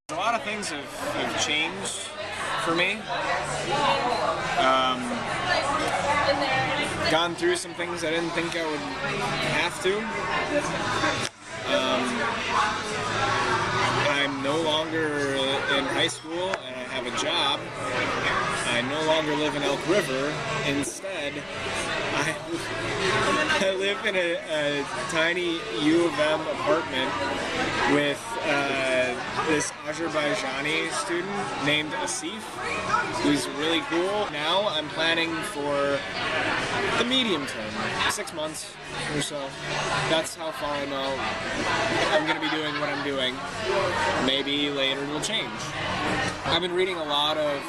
A lot of things have changed for me. Gone through some things I didn't think I would have to. I'm no longer in high school and I have a job. I no longer live in Elk River. Instead, I live in a tiny U of M apartment with this Azerbaijani student named Asif, who's really cool. Now I'm planning for the medium term, 6 months or so. That's how far I know I'm going to be doing what I'm doing. Maybe later it'll change. I've been reading a lot of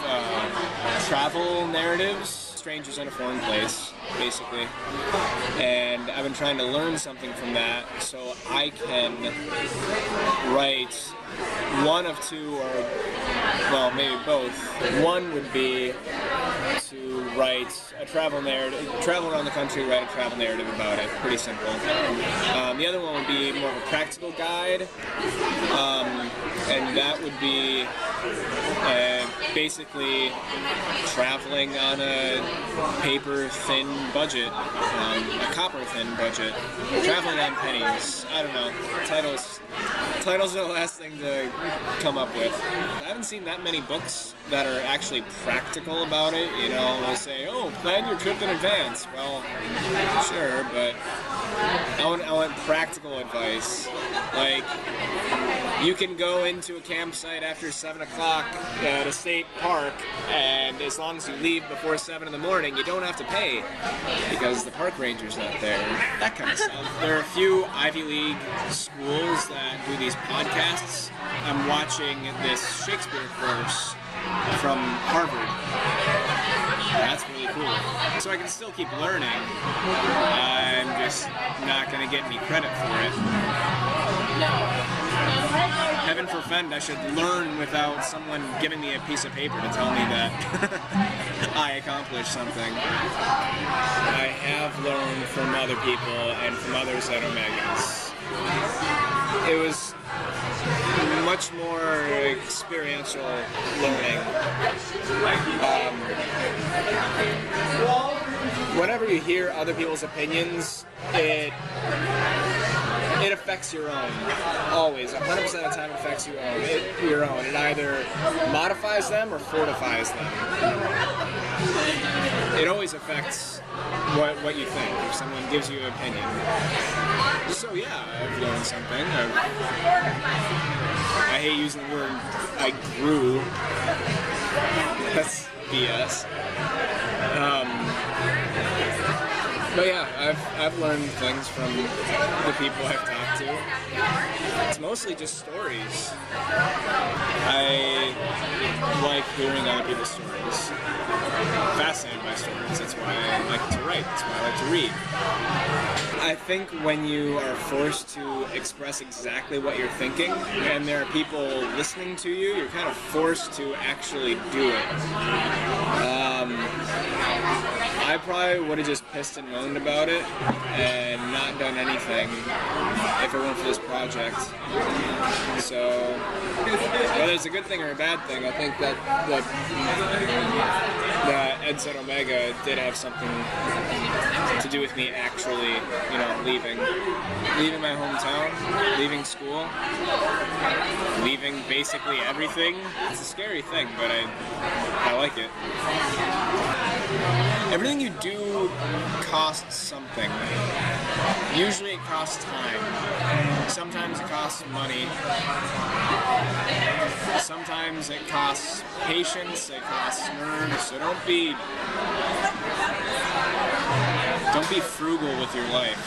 travel narratives, strangers in a foreign place, basically, and I've been trying to learn something from that so I can write one of two, or well, maybe both. One would be to write a travel narrative, travel around the country, write a travel narrative about it. Pretty simple. The other one would be more of a practical guide, and that would be basically traveling on a paper-thin budget, a copper-thin budget, traveling on pennies. I don't know. Titles are the last thing to come up with. I haven't seen that many books that are actually practical about it. You know, they'll say, "Oh, plan your trip in advance." Well, sure, but I want practical advice. Like, you can go into a campsite after 7 o'clock at a state park, and as long as you leave before 7 in the morning, you don't have to pay because the park ranger's not there. That kind of stuff. There are a few Ivy League schools that do these podcasts. I'm watching this Shakespeare course from Harvard. That's really cool. So I can still keep learning. I'm just not going to get any credit for it. Heaven forfend, I should learn without someone giving me a piece of paper to tell me that I accomplished something. I have learned from other people and from others at Omegas. It was much more experiential learning. Whenever you hear other people's opinions, it affects your own. Always. 100% of the time it affects your own. It either modifies them or fortifies them. It always affects what you think if someone gives you an opinion. So yeah, I've learned something. I hate using the word I grew. That's BS. But yeah, I've learned things from the people I've talked to. It's mostly just stories. I like hearing other people's stories. I'm fascinated by stories. That's why I like to write. That's why I like to read. I think when you are forced to express exactly what you're thinking, and there are people listening to you, you're kind of forced to actually do it. I probably would have just pissed and moaned about it and not done anything if it weren't for this project. So, whether it's a good thing or a bad thing, I think that Ed said Omega did have something to do with me actually, you know, leaving my hometown, leaving school, leaving basically everything. It's a scary thing, but I like it. Everything you do costs something. Usually it costs time. Sometimes it costs money. Sometimes it costs patience, it costs nerves. So don't be frugal with your life.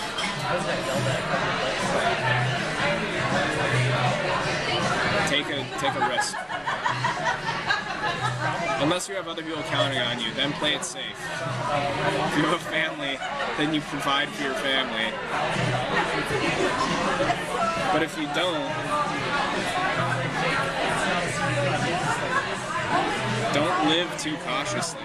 Take a risk. Unless you have other people counting on you, then play it safe. If you have a family, then you provide for your family. But if you don't live too cautiously.